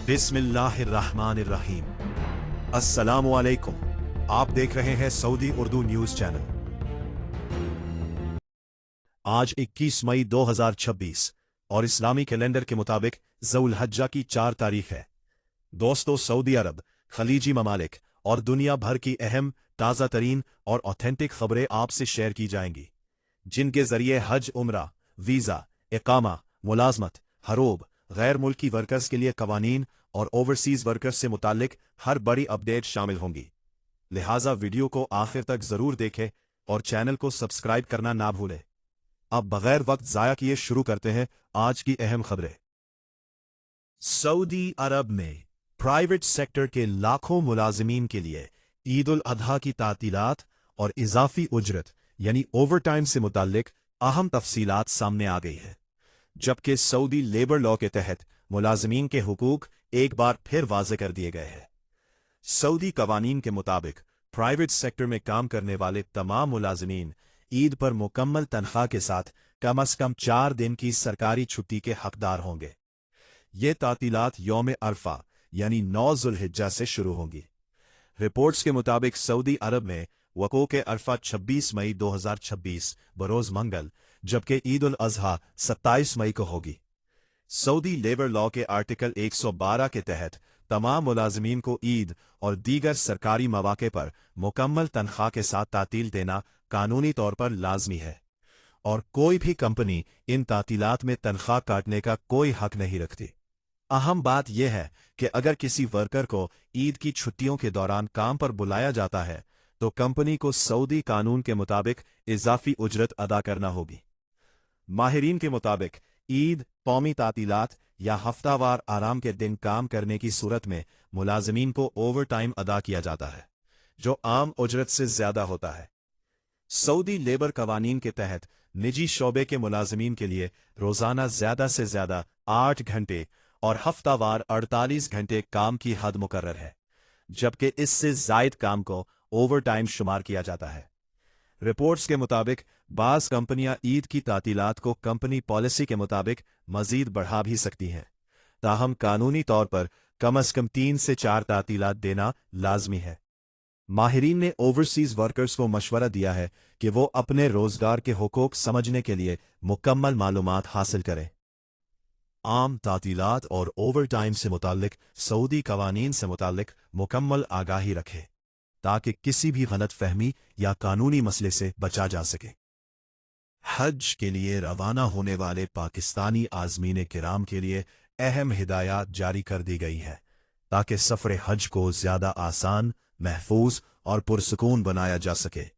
बिस्मिल्लाहिर्रहमानिर्रहीम। अस्सलामु अलैकुम। आप देख रहे हैं सऊदी उर्दू न्यूज चैनल। आज 21 मई 2026 और इस्लामी कैलेंडर के मुताबिक ज़ुल हज्जा की 4 तारीख है। दोस्तों, सऊदी अरब, खलीजी ममालिक और दुनिया भर की अहम, ताज़ा तरीन और ऑथेंटिक खबरें आपसे शेयर की जाएंगी, जिनके जरिए हज, उम्रा, वीज़ा, इकामा, मुलाजमत, हरोब, गैर मुल्की वर्कर्स के लिए कवानीन और ओवरसीज वर्कर्स से मुतालिक हर बड़ी अपडेट शामिल होंगी। लिहाजा वीडियो को आखिर तक जरूर देखें और चैनल को सब्सक्राइब करना ना भूलें। अब बगैर वक्त ज़ाया किए शुरू करते हैं आज की अहम खबरें। सऊदी अरब में प्राइवेट सेक्टर के लाखों मुलाजिमीन के लिए ईद उल अजहा की तातीलात और इजाफी उजरत यानी ओवरटाइम से मुतालिक अहम तफसीलात सामने आ गई है, जबकि सऊदी लेबर लॉ के तहत मुलाजिमीन के हुकूक एक बार फिर वाज़े कर दिए गए हैं। सऊदी कवानीन के मुताबिक प्राइवेट सेक्टर में काम करने वाले तमाम मुलाजिमीन ईद पर मुकम्मल तनख्वाह के साथ कम अज कम 4 दिन की सरकारी छुट्टी के हकदार होंगे। ये तातीलात यौम अरफा यानी 9 ज़ुल्हिज्जा से शुरू होंगी। रिपोर्ट्स के मुताबिक सऊदी अरब में वक़ूक़ अरफा 26 मई 2026 बरोज़ मंगल, जबकि ईद उल अजहा 27 मई को होगी। सऊदी लेबर लॉ के आर्टिकल 112 के तहत तमाम मुलाजिमीन को ईद और दीगर सरकारी मौक़े पर मुकम्मल तनख्वाह के साथ तातील देना कानूनी तौर पर लाजमी है, और कोई भी कंपनी इन तातीलात में तनख्वाह काटने का कोई हक नहीं रखती। अहम बात यह है कि अगर किसी वर्कर को ईद की छुट्टियों के दौरान काम पर बुलाया जाता है तो कंपनी को सऊदी कानून के मुताबिक इजाफी उजरत अदा करना होगी। माहिरीन के मुताबिक ईद, कौमी तातीलात या हफ्तावार आराम के दिन काम करने की सूरत में मुलाजिमीन को ओवर टाइम अदा किया जाता है, जो आम उजरत से ज्यादा होता है। सऊदी लेबर कवानीन के तहत निजी शोबे के मुलाजिमीन के लिए रोजाना ज्यादा से ज्यादा 8 घंटे और हफ्तावार 48 घंटे काम की हद मुकर्रर है, जबकि इससे जायद काम को ओवर टाइम शुमार किया जाता है। रिपोर्ट्स के मुताबिक बाज़ कंपनियां ईद की तातीलात को कंपनी पॉलिसी के मुताबिक मजीद बढ़ा भी सकती हैं, ताहम कानूनी तौर पर कम अज कम 3 से 4 तातीलात देना लाजमी है। माहिरीन ने ओवरसीज वर्कर्स को मशवरा दिया है कि वो अपने रोजगार के हुकूक समझने के लिए मुकम्मल मालूमात हासिल करें। आम तातीलात और ओवर टाइम से मुतालिक सऊदी कवानीन से मुतालिक मुकम्मल आगाही रखे, ताकि किसी भी गलत फहमी या कानूनी मसले से बचा जा सके। हज के लिए रवाना होने वाले पाकिस्तानी आज़मीन किराम के लिए अहम हिदायत जारी कर दी गई है, ताकि सफ़र हज को ज़्यादा आसान, महफूज और पुरसकून बनाया जा सके।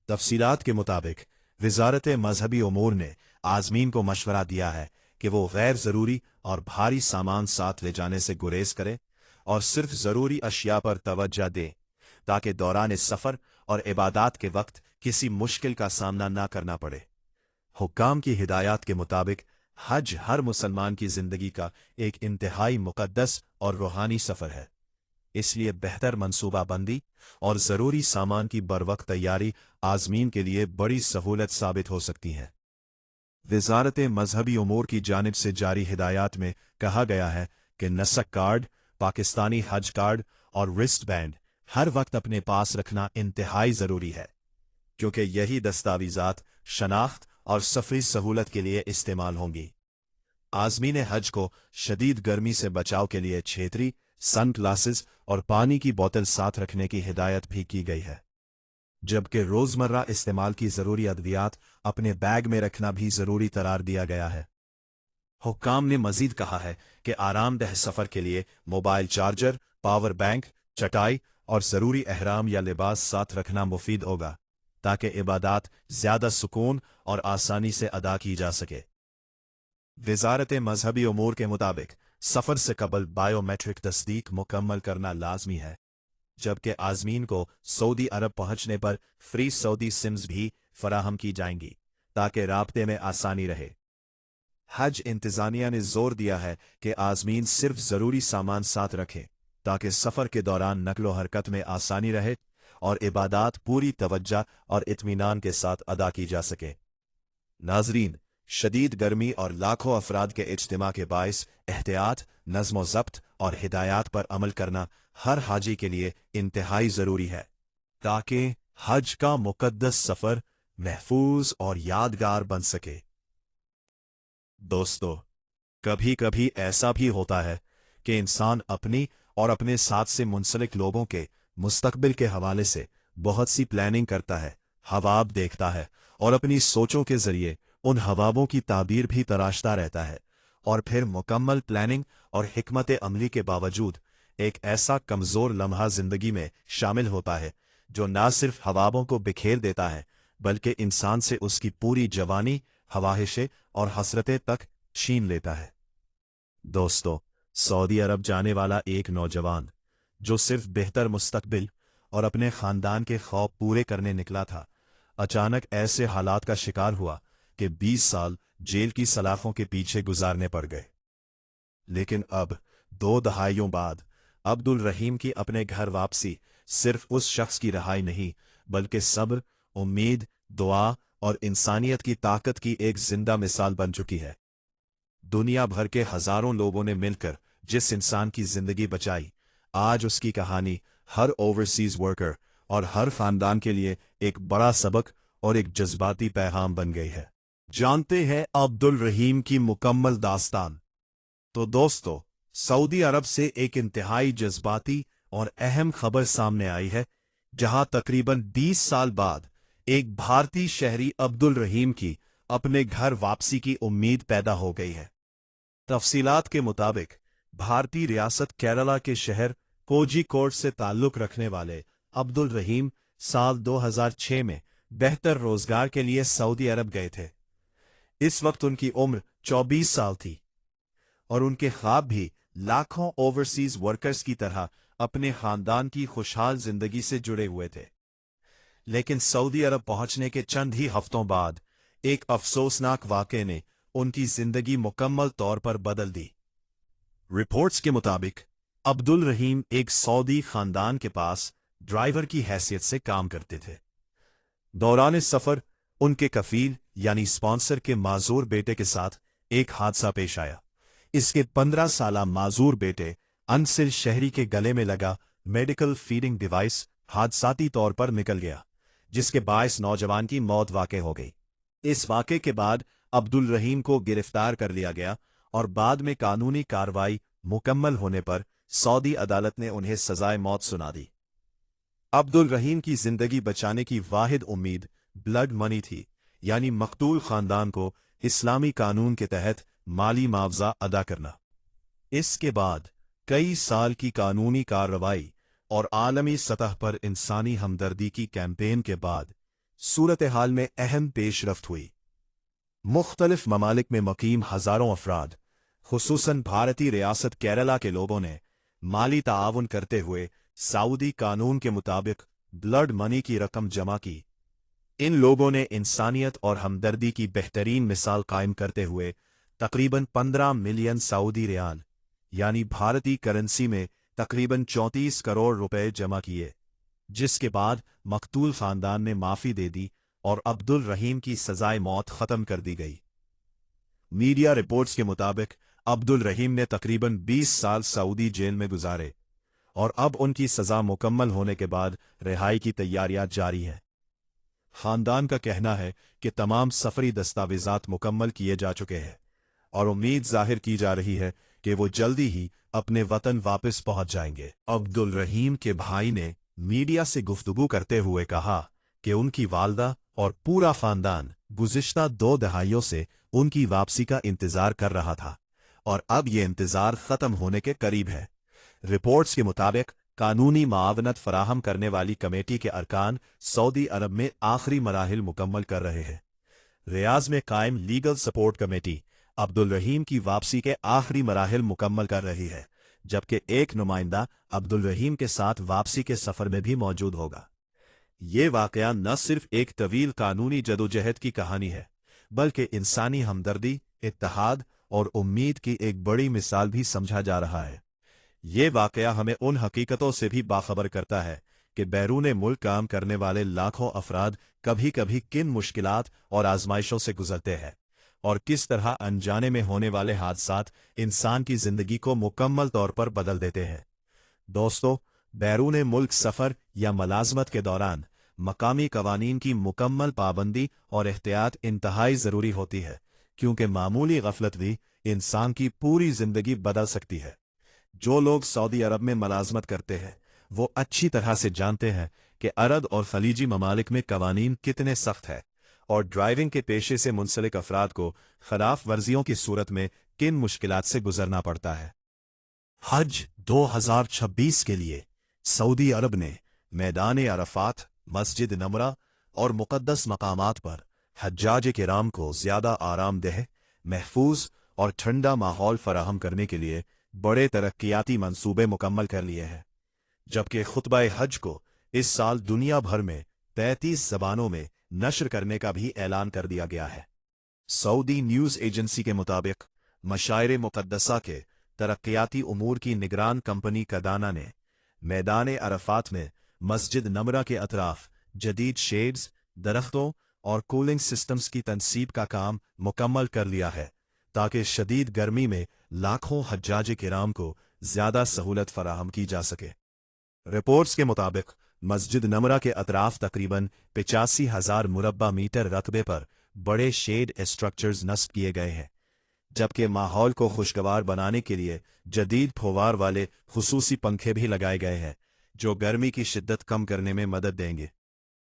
तफसीलात के मुताबिक वज़ारत मजहबी उमूर ने आज़मीन को मशवरा दिया है कि वो गैर ज़रूरी और भारी सामान साथ ले जाने से गुरेज करें और सिर्फ ज़रूरी अशिया पर तवज्जो दें, ताकि दौरान इस सफ़र और इबादात के वक्त किसी मुश्किल का सामना ना करना पड़े। हुक्काम की हिदायत के मुताबिक हज हर मुसलमान की ज़िंदगी का एक इंतहाई मुक़द्दस और रूहानी सफ़र है, इसलिए बेहतर मनसूबाबंदी और ज़रूरी सामान की बरवक्त तैयारी आज़मीन के लिए बड़ी सहूलत साबित हो सकती है। वज़ारत मजहबी उमूर की जानिब से जारी हिदायत में कहा गया है कि नसक कार्ड, पाकिस्तानी हज कार्ड और रिस्ट बैंड हर वक्त अपने पास रखना इंतहाई ज़रूरी है, क्योंकि यही दस्तावेज़ात शनाख्त और सफरी सहूलत के लिए इस्तेमाल होंगी। आज़मीन हज को शदीद गर्मी से बचाव के लिए छेतरी, सन ग्लासेस और पानी की बोतल साथ रखने की हिदायत भी की गई है, जबकि रोज़मर्रा इस्तेमाल की ज़रूरी अद्वियात अपने बैग में रखना भी ज़रूरी करार दिया गया है। हुक्काम ने मजीद कहा है कि आरामदेह सफ़र के लिए मोबाइल चार्जर, पावर बैंक, चटाई और ज़रूरी एहराम या लिबास साथ रखना मुफीद होगा, ताकि इबादात ज़्यादा सुकून और आसानी से अदा की जा सके। वज़ारत मजहबी उमूर के मुताबिक सफ़र से कबल बायोमेट्रिक तस्दीक मुकम्मल करना लाजमी है, जबकि आज़मीन को सऊदी अरब पहुंचने पर फ्री सऊदी सिम्स भी फराहम की जाएंगी, ताकि राब्ते में आसानी रहे। हज इंतज़ामिया ने जोर दिया है कि आज़मीन सिर्फ ज़रूरी सामान साथ रखें, ताकि सफ़र के दौरान नकलो हरकत में आसानी रहे और इबादात पूरी तवज्जो और इत्मीनान के साथ अदा की जा सके। नाज़रीन, शदीद गर्मी और लाखों अफराद के इज्तिमा के बायस एहतियात, नज़्म ज़ब्त और हिदायत पर अमल करना हर हाजी के लिए इंतहाई ज़रूरी है ताकि हज का मुकद्दस सफ़र महफूज और यादगार बन सके। दोस्तों, कभी कभी ऐसा भी होता है कि इंसान अपनी और अपने साथ से मुंसलिक लोगों के मुस्तकबिल के हवाले से बहुत सी प्लानिंग करता है, ख्वाब देखता है और अपनी सोचों के जरिए उन ख्वाबों की ताबीर भी तराशता रहता है, और फिर मुकम्मल प्लानिंग और हिकमत अमली के बावजूद एक ऐसा कमज़ोर लम्हा जिंदगी में शामिल होता है जो न सिर्फ ख्वाबों को बिखेर देता है बल्कि इंसान से उसकी पूरी जवानी, ख्वाहिशें और हसरतें तक छीन लेता है। दोस्तों, सऊदी अरब जाने वाला एक नौजवान जो सिर्फ बेहतर मुस्तकबिल और अपने खानदान के ख्वाब पूरे करने निकला था, अचानक ऐसे हालात का शिकार हुआ कि 20 साल जेल की सलाखों के पीछे गुजारने पड़ गए। लेकिन अब 2 दहाइयों बाद अब्दुल रहीम की अपने घर वापसी सिर्फ उस शख्स की रहाई नहीं बल्कि सब्र, उम्मीद, दुआ और इंसानियत की ताकत की एक जिंदा मिसाल बन चुकी है। दुनिया भर के हजारों लोगों ने मिलकर जिस इंसान की जिंदगी बचाई, आज उसकी कहानी हर ओवरसीज वर्कर और हर खानदान के लिए एक बड़ा सबक और एक जज्बाती पैगाम बन गई है। जानते हैं अब्दुल रहीम की मुकम्मल दास्तान। तो दोस्तों, सऊदी अरब से एक इंतहाई जज्बाती और अहम खबर सामने आई है, जहां तकरीबन 20 साल बाद एक भारतीय शहरी अब्दुल रहीम की अपने घर वापसी की उम्मीद पैदा हो गई है। तफसीलात के मुताबिक भारतीय रियासत केरला के शहर कोझिकोड से ताल्लुक रखने वाले अब्दुल रहीम साल 2006 में बेहतर रोजगार के लिए सऊदी अरब गए थे। इस वक्त उनकी उम्र 24 साल थी और उनके ख्वाब भी लाखों ओवरसीज वर्कर्स की तरह अपने खानदान की खुशहाल जिंदगी से जुड़े हुए थे। लेकिन सऊदी अरब पहुंचने के चंद ही हफ्तों बाद एक अफसोसनाक वाक़े ने उनकी जिंदगी मुकम्मल तौर पर बदल दी। रिपोर्ट्स के मुताबिक अब्दुल रहीम एक सऊदी खानदान के पास ड्राइवर की हैसियत से काम करते थे। दौरान सफर उनके कफील यानी स्पॉन्सर के माजूर बेटे के साथ एक हादसा पेश आया। इसके 15 साला माजूर बेटे अंसिल शहरी के गले में लगा मेडिकल फीडिंग डिवाइस हादसाती तौर पर निकल गया, जिसके बायस नौजवान की मौत वाक़ई हो गई। इस वाक़े के बाद अब्दुल रहीम को गिरफ्तार कर लिया गया और बाद में कानूनी कार्रवाई मुकम्मल होने पर सऊदी अदालत ने उन्हें सजाए मौत सुना दी। अब्दुल रहीम की जिंदगी बचाने की वाहिद उम्मीद ब्लड मनी थी, यानी मकतूल खानदान को इस्लामी कानून के तहत माली मुआवजा अदा करना। इसके बाद कई साल की कानूनी कार्रवाई और आलमी सतह पर इंसानी हमदर्दी की कैंपेन के बाद सूरत हाल में अहम पेशरफ्त हुई। मुख्तलिफ ममालिक में मकीम हजारों अफराद, खुसूसन भारतीय रियासत केरला के लोगों ने माली ताआवुन करते हुए सऊदी कानून के मुताबिक ब्लड मनी की रकम जमा की। इन लोगों ने इंसानियत और हमदर्दी की बेहतरीन मिसाल कायम करते हुए तकरीबन 15 मिलियन सऊदी रियाल यानी भारतीय करेंसी में तकरीबन 34 करोड़ रुपए जमा किए, जिसके बाद मकतूल खानदान ने माफी दे दी और अब्दुल रहीम की सजाए मौत खत्म कर दी गई। मीडिया रिपोर्ट्स के मुताबिक अब्दुल रहीम ने तकरीबन 20 साल सऊदी जेल में गुजारे और अब उनकी सजा मुकम्मल होने के बाद रिहाई की तैयारियां जारी हैं। खानदान का कहना है कि तमाम सफरी दस्तावेजात मुकम्मल किए जा चुके हैं और उम्मीद जाहिर की जा रही है कि वो जल्दी ही अपने वतन वापस पहुंच जाएंगे। अब्दुल रहीम के भाई ने मीडिया से गुफ्तगू करते हुए कहा कि उनकी वालदा और पूरा खानदान गुज़िश्ता 2 दहाइयों से उनकी वापसी का इंतजार कर रहा था और अब ये इंतजार खत्म होने के करीब है। रिपोर्ट्स के मुताबिक कानूनी मावनत फराहम करने वाली कमेटी के अरकान सऊदी अरब में आखिरी मराहिल मुकम्मल कर रहे हैं। रियाज में कायम लीगल सपोर्ट कमेटी अब्दुल रहीम की वापसी के आखिरी मराहिल मुकम्मल कर रही है, जबकि एक नुमाइंदा अब्दुल रहीम के साथ वापसी के सफर में भी मौजूद होगा। ये वाकया न सिर्फ एक तवील कानूनी जदोजहद की कहानी है, बल्कि इंसानी हमदर्दी, इत्तेहाद और उम्मीद की एक बड़ी मिसाल भी समझा जा रहा है। ये वाकया हमें उन हकीकतों से भी बाखबर करता है कि बैरून मुल्क काम करने वाले लाखों अफराद कभी कभी किन मुश्किलात और आजमाइशों से गुजरते हैं और किस तरह अनजाने में होने वाले हादसात इंसान की जिंदगी को मुकम्मल तौर पर बदल देते हैं। दोस्तों, बैरून मुल्क सफ़र या मुलाजमत के दौरान मकामी कवानीन की मुकम्मल पाबंदी और एहतियात इंतहाई ज़रूरी होती है, क्योंकि मामूली गफलत भी इंसान की पूरी ज़िंदगी बदल सकती है। जो लोग सऊदी अरब में मुलाजमत करते हैं वो अच्छी तरह से जानते हैं कि अरब और खलीजी ममालिक में कवानीन कितने सख्त है और ड्राइविंग के पेशे से मुंसलिक अफराद को खिलाफ वर्जियों की सूरत में किन मुश्किलात से गुजरना पड़ता है। हज 2026 के लिए सऊदी अरब ने मैदान अरफात, मस्जिद नमरा और मुक़द्दस मकामात पर हज्जाज किराम को ज़्यादा आरामदेह, महफूज और ठंडा माहौल फराहम करने के लिए बड़े तरक्कियाती मंसूबे मुकम्मल कर लिए हैं। जबकि खुतबा हज को इस साल दुनिया भर में 33 ज़बानों में नश्र करने का भी ऐलान कर दिया गया है। सऊदी न्यूज़ एजेंसी के मुताबिक मशाइर मुक़द्दसा के तरक्कियाती उमूर की निगरान कंपनी कदाना ने मैदान अरफात में मस्जिद नमरा के अतराफ जदीद शेड्स, दरख्तों और कूलिंग सिस्टम्स की तनसीब का काम मुकम्मल कर लिया है, ताकि शदीद गर्मी में लाखों हज्जाज किराम को ज़्यादा सहूलत फराहम की जा सके। रिपोर्ट्स के मुताबिक मस्जिद नमरा के अतराफ तकरीबन 85,000 मुरब्बा मीटर रकबे पर बड़े शेड स्ट्रक्चर्स नस्ब किए गए हैं, जबकि माहौल को खुशगवार बनाने के लिए जदीद फव्वार वाले खुसूसी पंखे भी लगाए गए हैं, जो गर्मी की शिद्दत कम करने में मदद देंगे।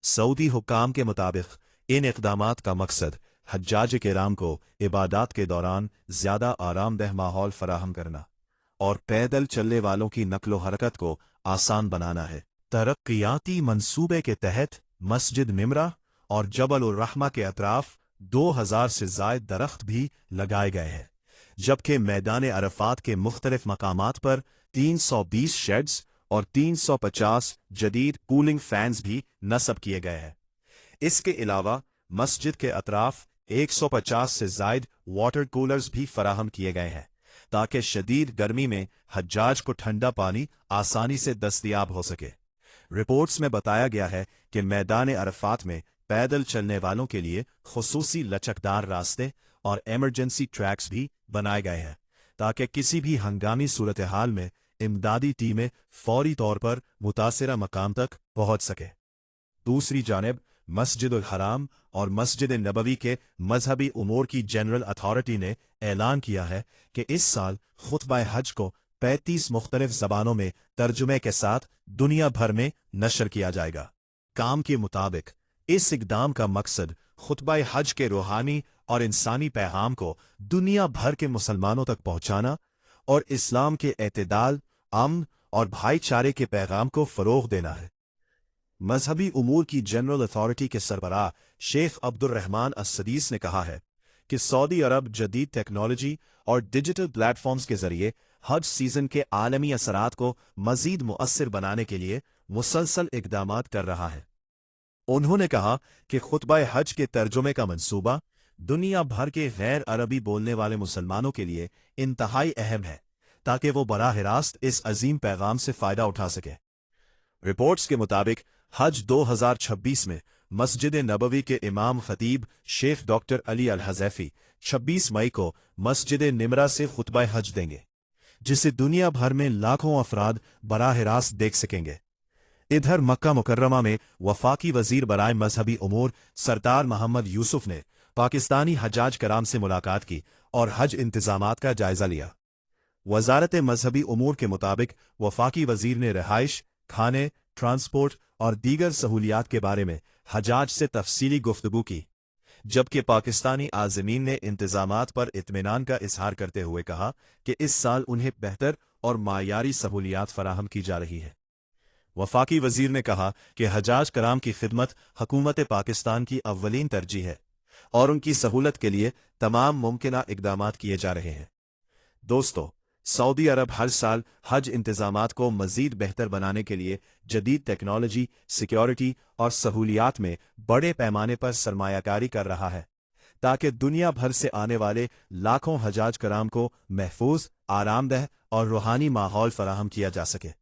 सऊदी हुक्काम के मुताबिक इन इक़दामात का मकसद हज्जाज किराम को इबादत के दौरान ज़्यादा आरामदेह माहौल फराहम करना और पैदल चलने वालों की नक्लो हरकत को आसान बनाना है। तरक्कियाती मंसूबे के तहत मस्जिद निमरा और जबल उर रहमा के अतराफ 2000 से ज़ायद दरख्त भी लगाए गए हैं, जबकि मैदान अरफात के मुख्तलिफ मकामात पर 320 शेड्स और 350 जदीद कूलिंग फैंस भी नस्ब किए गए हैं। इसके अलावा मस्जिद के अतराफ 150 से ज़ायद वाटर कूलर्स भी फराहम किए गए हैं, ताकि शदीद गर्मी में हज्जाज को ठंडा पानी आसानी से दस्तयाब हो सके। रिपोर्ट्स में बताया गया है कि मैदान अरफात में पैदल चलने वालों के लिए खुसूसी लचकदार रास्ते और एमरजेंसी ट्रैक्स भी बनाए गए हैं, ताकि किसी भी हंगामी सूरत हाल में इमदादी टीमें फौरी तौर पर मुतासिरा मकाम तक पहुंच सके। दूसरी जानिब मस्जिदुल हराम और मस्जिद नबवी के मजहबी उमूर की जनरल अथॉरिटी ने ऐलान किया है कि इस साल खुतबा हज को 35 मुख्तलिफ ज़बानों में तर्जुमे के साथ दुनिया भर में नशर किया जाएगा। काम के मुताबिक इस इक़दाम का मकसद खुतबा हज के रूहानी और इंसानी पैगाम को दुनिया भर के मुसलमानों तक पहुंचाना और इस्लाम के एतदाल, अमन और भाईचारे के पैगाम को फ़रोग़ देना है। मजहबी उमूर की जनरल अथॉरिटी के सरबराह शेख अब्दुर्रहमान अस-सदीस ने कहा है कि सऊदी अरब जदीद टेक्नोलॉजी और डिजिटल प्लेटफॉर्म्स के जरिए हज सीजन के आलमी असरात को मजीद मुअस्सिर बनाने के लिए मुसलसल इक़दामात कर रहा है। उन्होंने कहा कि खुतबा हज के तर्जुमे का मंसूबा दुनिया भर के गैर अरबी बोलने वाले मुसलमानों के लिए इंतहाई अहम है, ताकि वो बराह रास्त इस अजीम पैगाम से फ़ायदा उठा सके। रिपोर्ट्स के मुताबिक हज 2026 में मस्जिद नबवी के इमाम खतीब शेख डॉक्टर अली अल हज़ैफ़ी 26 मई को मस्जिद निमरा से खुतबा हज देंगे, जिसे दुनिया भर में लाखों अफराद बराह रास्त देख सकेंगे। इधर मक्का मुकर्रमा में वफाकी वजीर बराए मजहबी उमूर सरदार मोहम्मद यूसुफ ने पाकिस्तानी हज्जाज कराम से मुलाकात की और हज इंतजामात का जायजा लिया। वजारत मजहबी उमूर के मुताबिक वफाकी वजीर ने रिहाइश, खाने, ट्रांसपोर्ट और दीगर सहूलियात के बारे में हज्जाज से तफसीली गुफ्तगू की, जबकि पाकिस्तानी आज़मीन ने इंतजामात पर इत्मीनान का इजहार करते हुए कहा कि इस साल उन्हें बेहतर और मायारी सहूलियात फराहम की जा रही है। वफाकी वजीर ने कहा कि हज्जाज कराम की खिदमत हुकूमत पाकिस्तान की अव्वलीन तरजीह है और उनकी सहूलत के लिए तमाम मुमकिना इक़दामात किए जा रहे हैं। दोस्तों, सऊदी अरब हर साल हज इंतजामात को मजीद बेहतर बनाने के लिए जदीद टेक्नोलॉजी, सिक्योरिटी और सहूलियात में बड़े पैमाने पर सरमायाकारी कर रहा है, ताकि दुनिया भर से आने वाले लाखों हज्जाज कराम को महफूज, आरामदेह और रूहानी माहौल फराहम किया जा सके।